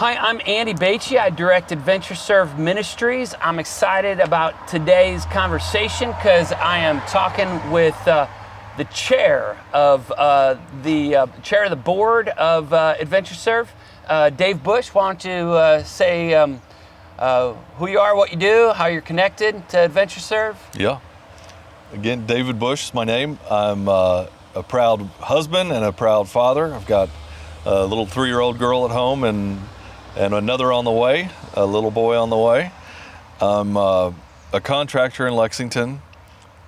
Hi, I'm Andy Bache. I direct Adventure Serve Ministries. I'm excited about today's conversation because I am talking with the chair of the board of Adventure Serve, Dave Bush. Why don't you say who you are, what you do, how you're connected to Adventure Serve? Yeah. Again, David Bush is my name. I'm a proud husband and a proud father. I've got a little 3-year-old girl at home and another on the way, a little boy on the way. I'm a contractor in Lexington,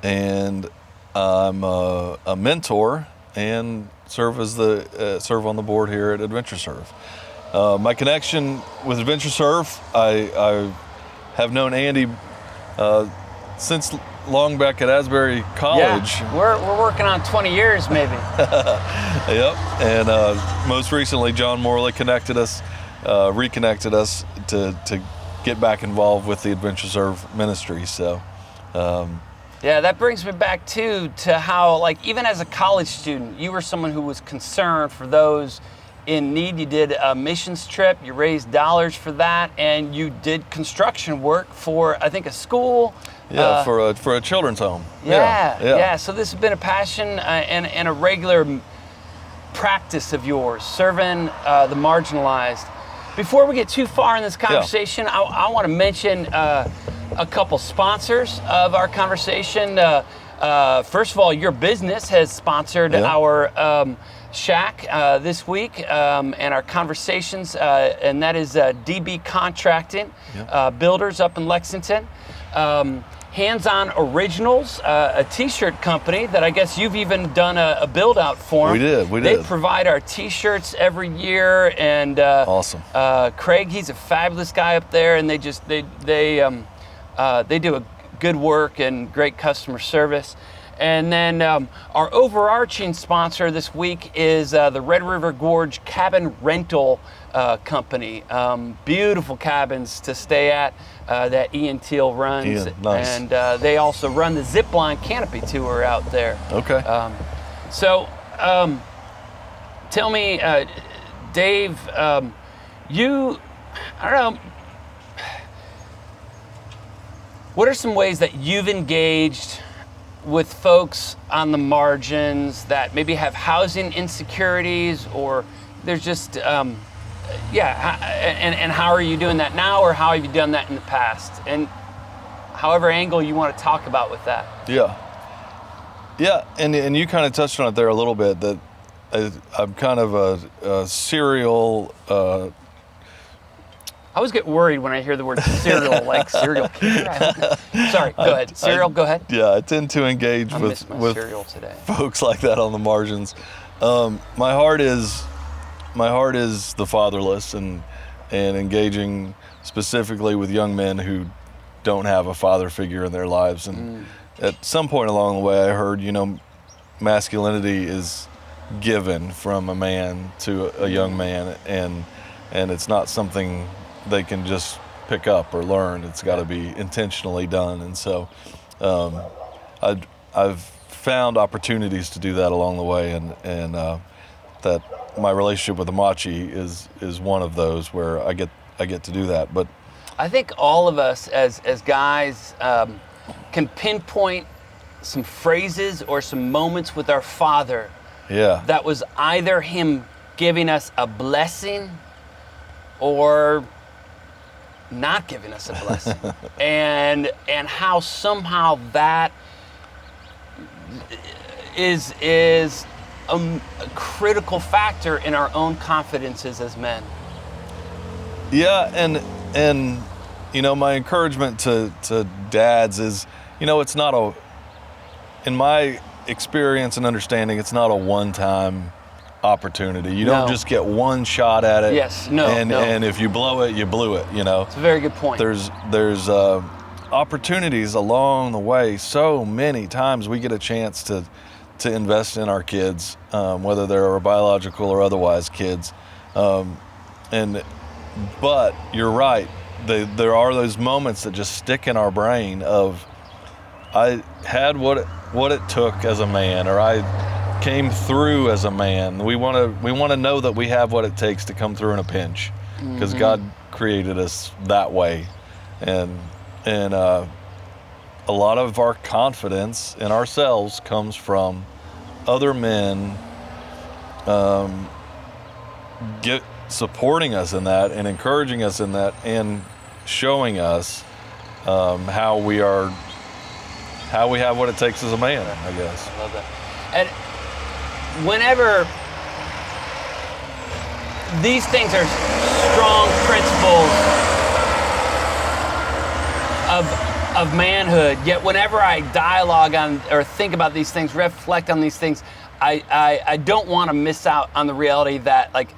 and I'm a mentor and serve on the board here at Adventure Serve. My connection with Adventure Serve, I have known Andy since long back at Asbury College. Yeah, we're working on 20 years maybe. Yep, and most recently John Morley reconnected us to get back involved with the Adventure Serve ministry. So, yeah, that brings me back to how, like, even as a college student, you were someone who was concerned for those in need. You did a missions trip, you raised dollars for that, and you did construction work for, I think, a school. Yeah, for a children's home. Yeah. So this has been a passion and a regular practice of yours, serving the marginalized. Before we get too far in this conversation, I want to mention a couple sponsors of our conversation. First of all, your business has sponsored our shack this week and our conversations, and that is DB Contracting, builders up in Lexington. Hands-On Originals, a t-shirt company that I guess you've even done a build out for them. We did. They provide our t-shirts every year, and awesome. Craig, he's a fabulous guy up there, and they do a good work and great customer service. And then our overarching sponsor this week is the Red River Gorge Cabin Rental Company. Beautiful cabins to stay at that Ian Teal runs. Ian, nice. And they also run the Zipline Canopy Tour out there. Okay. Tell me, Dave, I don't know, what are some ways that you've engaged with folks on the margins that maybe have housing insecurities, or there's just, and how are you doing that now, or how have you done that in the past? And however angle you want to talk about with that. Yeah, and you kind of touched on it there a little bit, that I'm kind of a serial... I always get worried when I hear the word serial, like serial killer. Sorry, go ahead. Serial, go ahead. Yeah, I tend to engage with cereal today. Folks like that on the margins. My heart is the fatherless, and engaging specifically with young men who don't have a father figure in their lives. And at some point along the way, I heard, masculinity is given from a man to a young man, and it's not something they can just pick up or learn. It's got to be intentionally done. And so I've found opportunities to do that along the way, and that my relationship with Amachi is one of those where I get to do that. But I think all of us as guys can pinpoint some phrases or some moments with our father that was either him giving us a blessing or not giving us a blessing. and how somehow that is a critical factor in our own confidences as men. Yeah, and my encouragement to dads is, it's not in my experience and understanding, it's not a one-time opportunity. You don't just get one shot at it. Yes, no. And if you blow it, you blew it, It's a very good point. There's opportunities along the way. So many times we get a chance to invest in our kids, whether they're our biological or otherwise kids. But you're right. There are those moments that just stick in our brain of, I had what it took as a man, or I came through as a man. We want to know that we have what it takes to come through in a pinch. because God created us that way, and a lot of our confidence in ourselves comes from other men supporting us in that and encouraging us in that and showing us how we have what it takes as a man, I guess. I love that. And whenever these things are strong principles of manhood, yet whenever I dialogue on or think about these things, reflect on these things, I don't want to miss out on the reality that, like,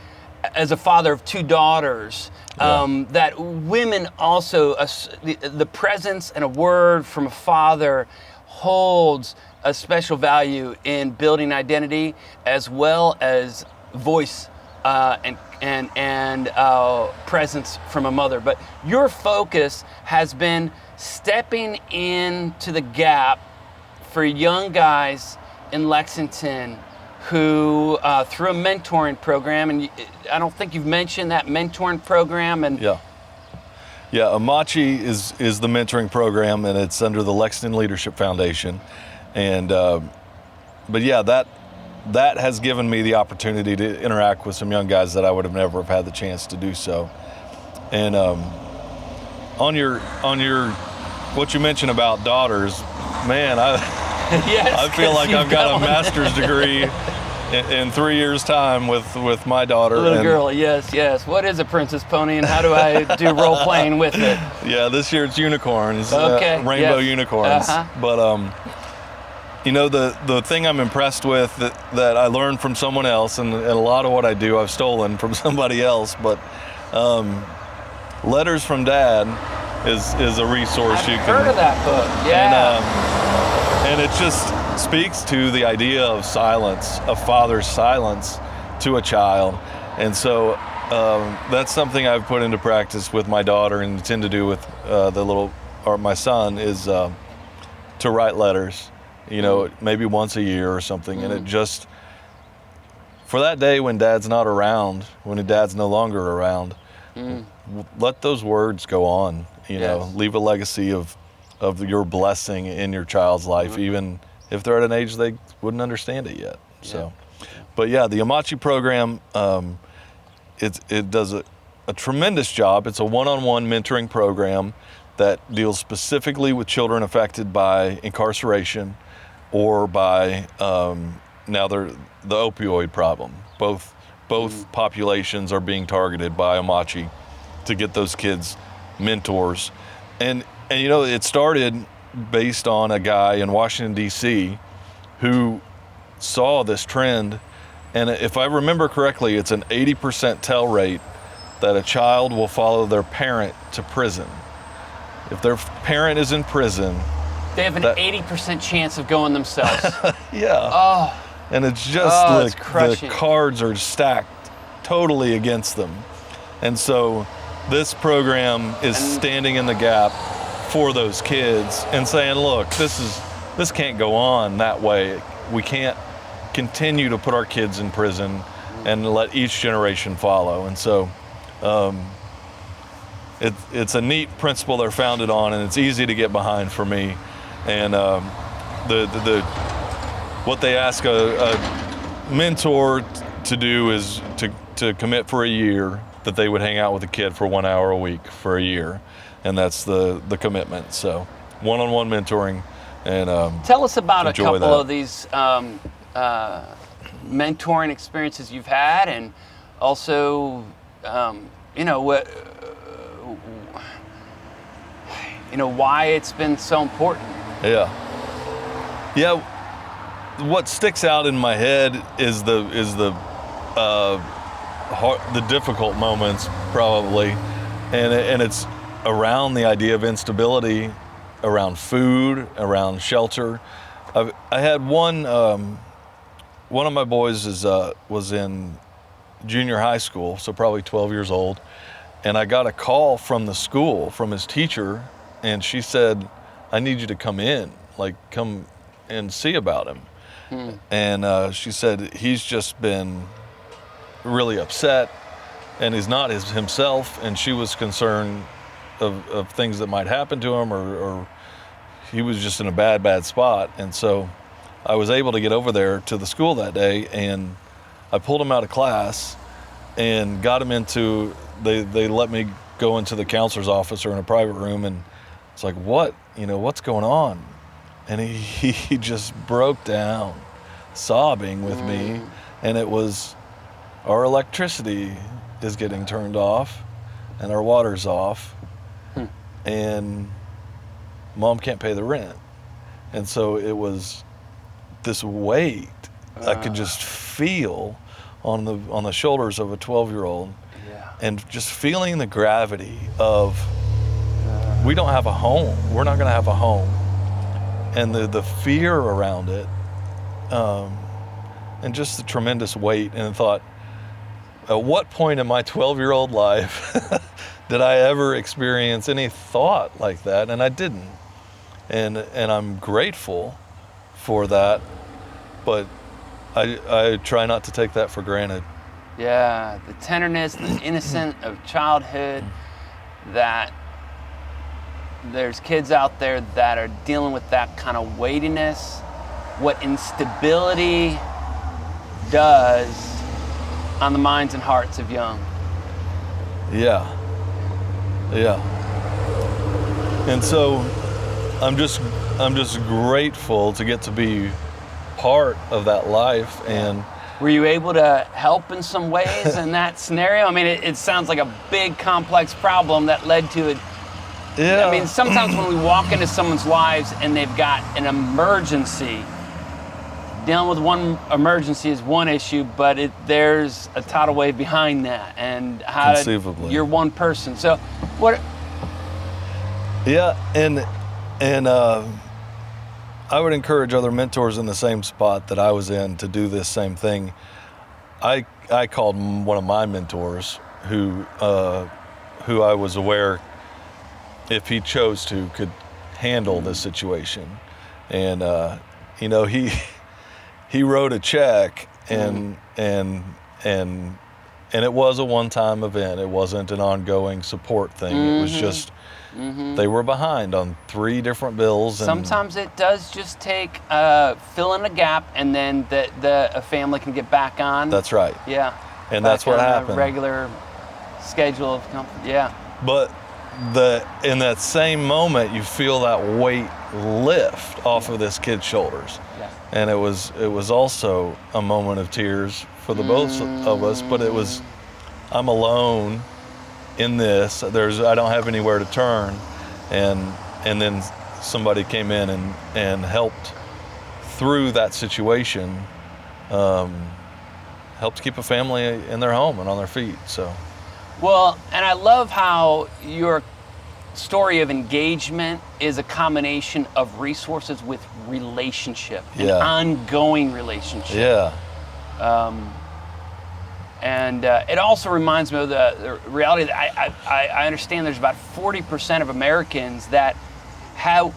as a father of 2 daughters, that women also, the presence and a word from a father holds a special value in building identity, as well as voice and presence from a mother. But your focus has been stepping into the gap for young guys in Lexington who, through a mentoring program, and I don't think you've mentioned that mentoring program. And yeah, Amachi is the mentoring program, and it's under the Lexington Leadership Foundation. And but yeah, that has given me the opportunity to interact with some young guys that I would have never have had the chance to do so. And on your what you mentioned about daughters, man, yes, I feel like I've got a master's degree in 3 years' time with my daughter. Little girl, yes. What is a princess pony, and how do I do role playing with it? Yeah, this year it's unicorns, okay, rainbow unicorns. But you know, the thing I'm impressed with that I learned from someone else, and a lot of what I do I've stolen from somebody else, but Letters from Dad is a resource. I've heard of that book, yeah. And it just speaks to the idea of silence, a father's silence to a child. And so that's something I've put into practice with my daughter and intend to do with my son, is to write letters, you know, maybe once a year or something. And it just, for that day when Dad's not around, when Dad's no longer around, let those words go on, you know, leave a legacy of your blessing in your child's life, even if they're at an age they wouldn't understand it yet. So, but yeah, the Amachi program, it does a tremendous job. It's a one-on-one mentoring program that deals specifically with children affected by incarceration or by now the opioid problem. Both populations are being targeted by Amachi to get those kids mentors. And you know, it started based on a guy in Washington, D.C. who saw this trend. And if I remember correctly, it's an 80% tell rate that a child will follow their parent to prison. If their parent is in prison, they have an 80% chance of going themselves. Yeah. Oh. And it's just the cards are stacked totally against them. And so this program is standing in the gap for those kids and saying, look, this can't go on that way. We can't continue to put our kids in prison and let each generation follow. And so it's a neat principle they're founded on, and it's easy to get behind for me. And what they ask a mentor to do is to commit for a year that they would hang out with a kid for 1 hour a week for a year. And that's the commitment. So one-on-one mentoring. And tell us about a couple of these mentoring experiences you've had, and also why it's been so important. Yeah. What sticks out in my head is the difficult moments, probably, and it's around the idea of instability, around food, around shelter. I had one of my boys was in junior high school, so probably 12 years old, and I got a call from the school, from his teacher, and she said, I need you to come and see about him. And she said, he's just been really upset. and he's not himself, and she was concerned of things that might happen to him, or he was just in a bad spot. And so I was able to get over there to the school that day, and I pulled him out of class and got him into, they let me go into the counselor's office or in a private room, and it's like, what's going on? And he just broke down sobbing with me, and it was, our electricity is getting turned off and our water's off, and Mom can't pay the rent. And so it was this weight I could just feel on the shoulders of a 12-year-old, and just feeling the gravity of, we don't have a home. We're not going to have a home. And the fear around it, and just the tremendous weight. And I thought, at what point in my 12-year-old life did I ever experience any thought like that? And I didn't. And I'm grateful for that, but I try not to take that for granted. Yeah, the tenderness, the innocence of childhood, that there's kids out there that are dealing with that kind of weightiness, what instability does on the minds and hearts of young. Yeah. And so I'm just grateful to get to be part of that life. And were you able to help in some ways in that scenario? I mean, it sounds like a big, complex problem that led to it. Yeah. I mean, sometimes when we walk into someone's lives and they've got an emergency, dealing with one emergency is one issue, but there's a tidal wave behind that, and how conceivably you're one person. So, what? Yeah, and I would encourage other mentors in the same spot that I was in to do this same thing. I called one of my mentors, who I was aware, if he chose to, could handle this situation. And he wrote a check, and it was a one-time event. It wasn't an ongoing support thing. It was just they were behind on 3 different bills. And sometimes it does just take fill in a gap, and then a family can get back on. That's right. Yeah. And that's what happened. A regular schedule of company. Yeah. But in that same moment, you feel that weight lift off of this kid's shoulders. Yeah. And it was also a moment of tears for the both of us, but it was, I'm alone in this. I don't have anywhere to turn, and then somebody came in and helped through that situation, helped keep a family in their home and on their feet. So. Well, and I love how your story of engagement is a combination of resources with relationship, an ongoing relationship. Yeah. And it also reminds me of the reality that I understand there's about 40% of Americans that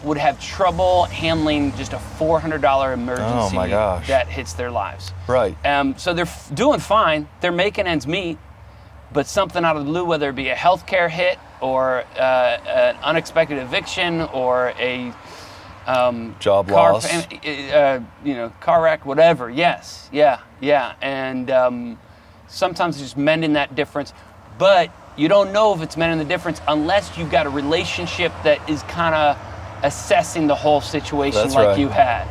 would have trouble handling just a $400 emergency that hits their lives. Right. So they're doing fine. They're making ends meet. But something out of the blue, whether it be a healthcare hit or an unexpected eviction or a job loss, car wreck, whatever. Yes, yeah. And sometimes it's just mending that difference. But you don't know if it's mending the difference unless you've got a relationship that is kind of assessing the whole situation. That's like right. You had.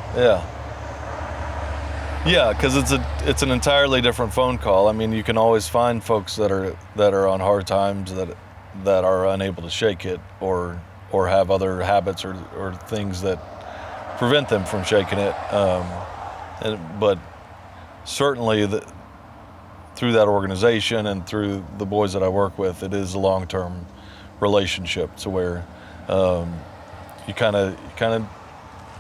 Yeah, because it's an entirely different phone call. I mean, you can always find folks that are on hard times that are unable to shake it, or have other habits or things that prevent them from shaking it. But certainly through that organization and through the boys that I work with, it is a long-term relationship to where you kind of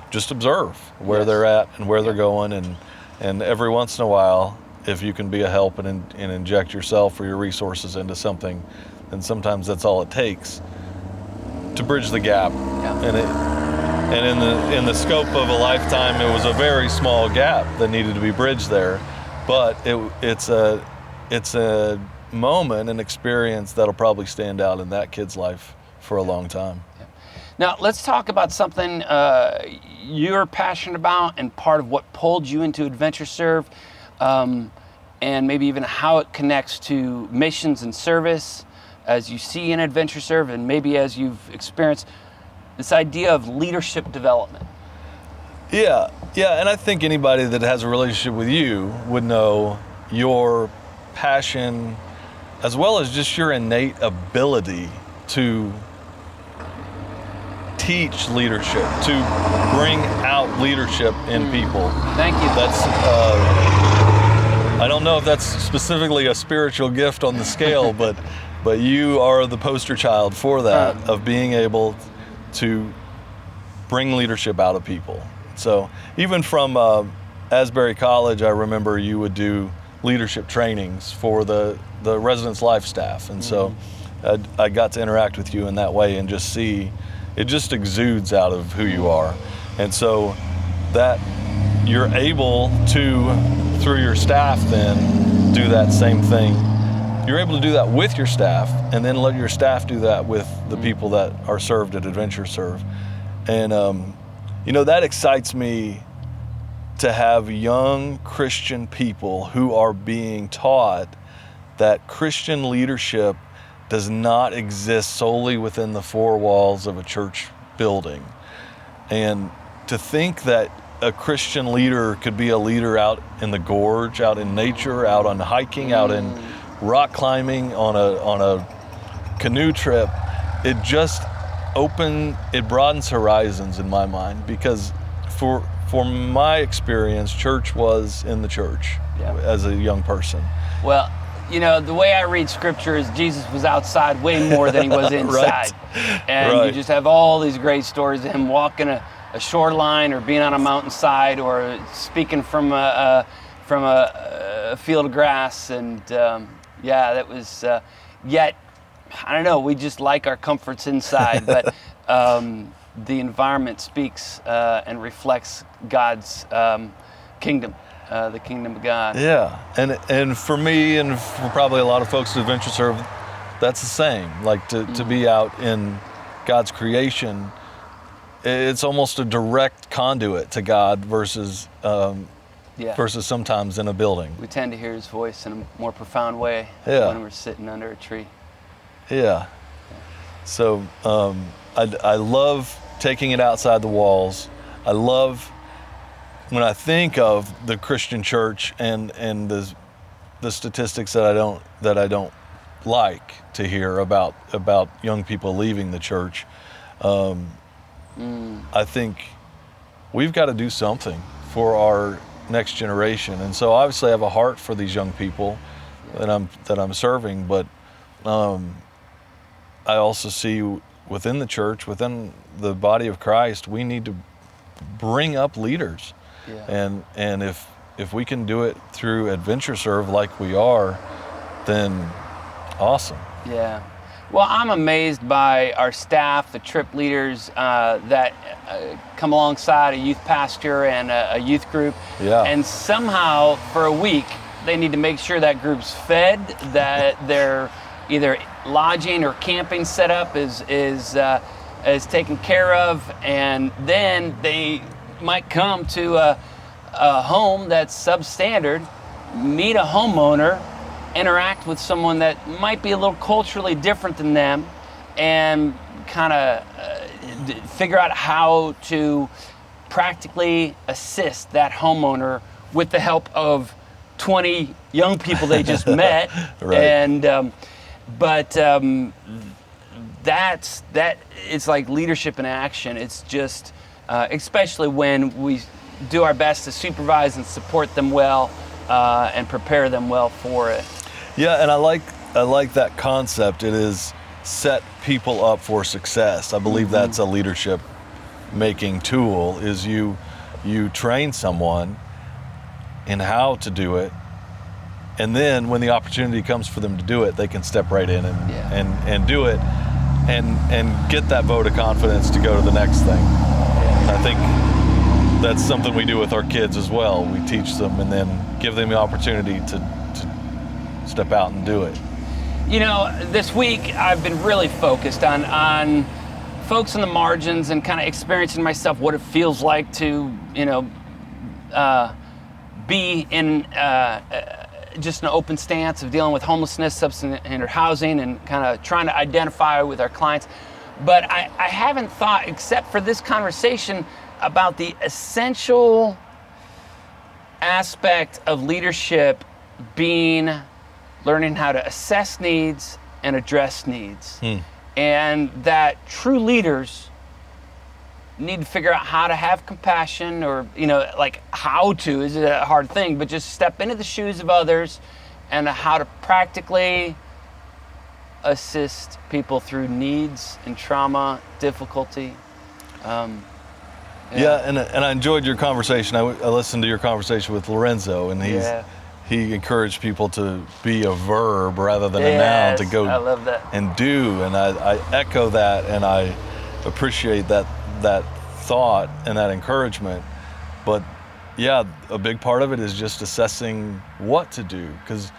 just observe where they're at and where they're going, and every once in a while, if you can be a help and inject yourself or your resources into something, then sometimes that's all it takes to bridge the gap. Yeah. And in the scope of a lifetime, it was a very small gap that needed to be bridged there, but it's a moment and experience that'll probably stand out in that kid's life for a long time. Now, let's talk about something you're passionate about and part of what pulled you into Adventure Serve, and maybe even how it connects to missions and service as you see in Adventure Serve, and maybe as you've experienced this idea of leadership development. Yeah, and I think anybody that has a relationship with you would know your passion as well as just your innate ability to teach leadership, to bring out leadership in people. Thank you. That's, I don't know if that's specifically a spiritual gift on the scale, but you are the poster child for that, of being able to bring leadership out of people. So even from Asbury College, I remember you would do leadership trainings for the residence life staff. And so I got to interact with you in that way and just see, it just exudes out of who you are. And so that you're able to, through your staff then, do that same thing. You're able to do that with your staff and then let your staff do that with the people that are served at Adventure Serve. And that excites me, to have young Christian people who are being taught that Christian leadership does not exist solely within the four walls of a church building. And to think that a Christian leader could be a leader out in the gorge, out in nature, out on hiking, out in rock climbing, on a canoe trip, it broadens horizons in my mind, because for my experience, church was in the church as a young person. Well, the way I read scripture is Jesus was outside way more than he was inside. And you just have all these great stories of him walking a shoreline, or being on a mountainside, or speaking from a field of grass. And that was, yet, I don't know, we just like our comforts inside, but the environment speaks and reflects God's kingdom. The kingdom of God. Yeah, and for me, and for probably a lot of folks at Adventure Serve, that's the same. Like to be out in God's creation, it's almost a direct conduit to God versus sometimes in a building. We tend to hear His voice in a more profound way when we're sitting under a tree. Yeah. So I love taking it outside the walls. I love, when I think of the Christian church and the statistics that I don't like to hear about young people leaving the church, I think we've got to do something for our next generation. And so obviously I have a heart for these young people that I'm serving, but I also see within the church, within the body of Christ, we need to bring up leaders. Yeah. And if we can do it through Adventure Serve like we are, then awesome. Yeah. Well, I'm amazed by our staff, the trip leaders that come alongside a youth pastor and a youth group. Yeah. And somehow, for a week, they need to make sure that group's fed, that their either lodging or camping setup is taken care of, and then they might come to a home that's substandard, meet a homeowner, interact with someone that might be a little culturally different than them, and kind of figure out how to practically assist that homeowner with the help of 20 young people they just met. Right. And that's it's like leadership in action. It's just especially when we do our best to supervise and support them well and prepare them well for it. Yeah, and I like that concept. It is set people up for success. I believe that's a leadership making tool, is you train someone in how to do it, and then when the opportunity comes for them to do it, they can step right in and do it and get that vote of confidence to go to the next thing. I think that's something we do with our kids as well. We teach them and then give them the opportunity to step out and do it. You know, this week I've been really focused on folks on the margins and kind of experiencing myself what it feels like to, you know, be in just an open stance of dealing with homelessness, substance-hindered housing, and kind of trying to identify with our clients. But I haven't thought, except for this conversation, about the essential aspect of leadership being learning how to assess needs and address needs. And that true leaders need to figure out how to have compassion, or, you know, like how to is a hard thing, but just step into the shoes of others and how to practically assist people through needs and trauma, difficulty. Yeah, and I enjoyed your conversation. I listened to your conversation with Lorenzo, and he encouraged people to be a verb rather than a noun, to go I love that. and do. And I echo that, and I appreciate that thought and that encouragement. But yeah, a big part of it is just assessing what to do, because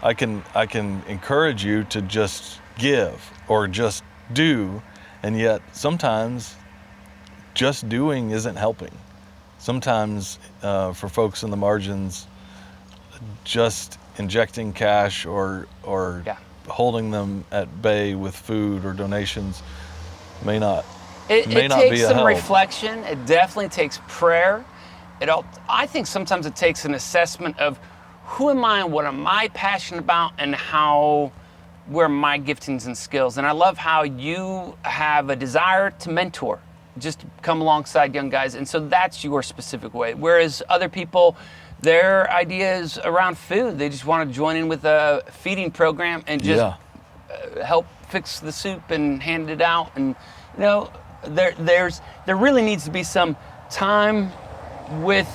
I can encourage you to just give or just do, and yet sometimes just doing isn't helping. Sometimes for folks in the margins, just injecting cash or holding them at bay with food or donations may not It be takes a some help. reflection. It definitely takes prayer. I think sometimes it takes an assessment of who am I and what am I passionate about, and where my giftings and skills. And I love how you have a desire to mentor, just come alongside young guys. And so that's your specific way. Whereas other people, their idea is around food. They just want to join in with a feeding program and just help fix the soup and hand it out. And, you know, there really needs to be some time with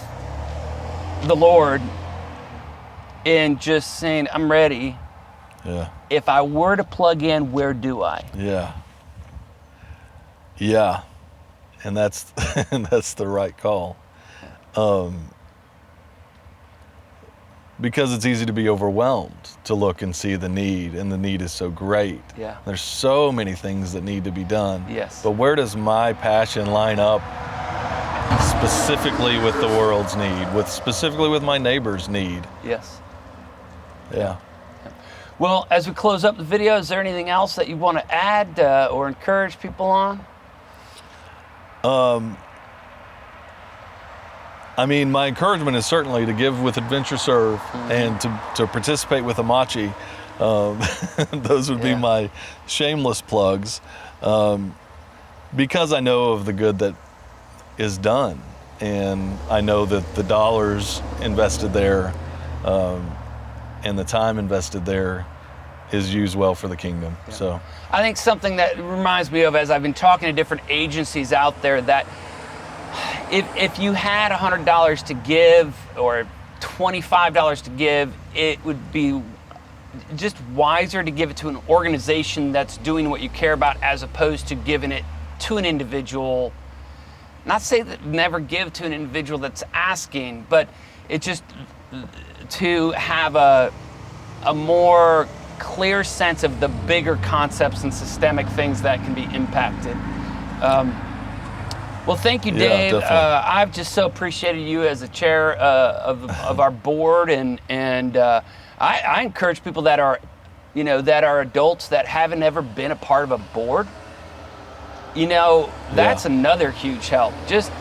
the Lord in just saying, I'm ready. Yeah. If I were to plug in, where do I? Yeah. Yeah. And that's the right call. Because it's easy to be overwhelmed, to look and see the need, and the need is so great. Yeah. There's so many things that need to be done. Yes. But where does my passion line up specifically with the world's need, specifically with my neighbor's need? Yes. Yeah. Well, as we close up the video, is there anything else that you want to add or encourage people on? I mean, my encouragement is certainly to give with Adventure Serve and to participate with Amachi. Those would be my shameless plugs, because I know of the good that is done, and I know that the dollars invested there and the time invested there is used well for the kingdom. Yeah. So I think something that reminds me of, as I've been talking to different agencies out there, that if you had $100 to give or $25 to give, it would be just wiser to give it to an organization that's doing what you care about, as opposed to giving it to an individual. Not say that never give to an individual that's asking, but it just to have a more clear sense of the bigger concepts and systemic things that can be impacted. Well, thank you, Dave. I've just so appreciated you as the chair of our board, and I encourage people that are, you know, that are adults that haven't ever been a part of a board. You know, that's another huge help. Just,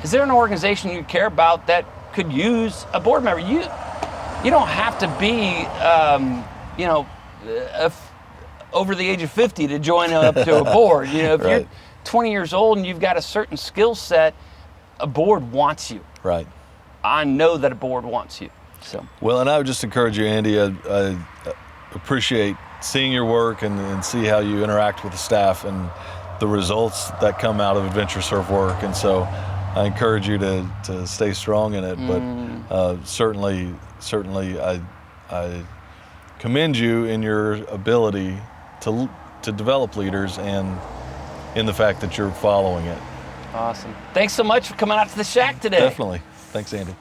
is there an organization you care about that could use a board member? You don't have to be, you know, over the age of 50 to join up to a board. You know, if you're 20 years old and you've got a certain skill set, a board wants you. Right. I know that a board wants you. So. Well, and I would just encourage you, Andy, I appreciate seeing your work and see how you interact with the staff and the results that come out of Adventure Surf work. And so I encourage you to stay strong in it. But certainly I commend you in your ability to develop leaders and in the fact that you're following it. Awesome. Thanks so much for coming out to the shack today. Definitely. Thanks, Andy.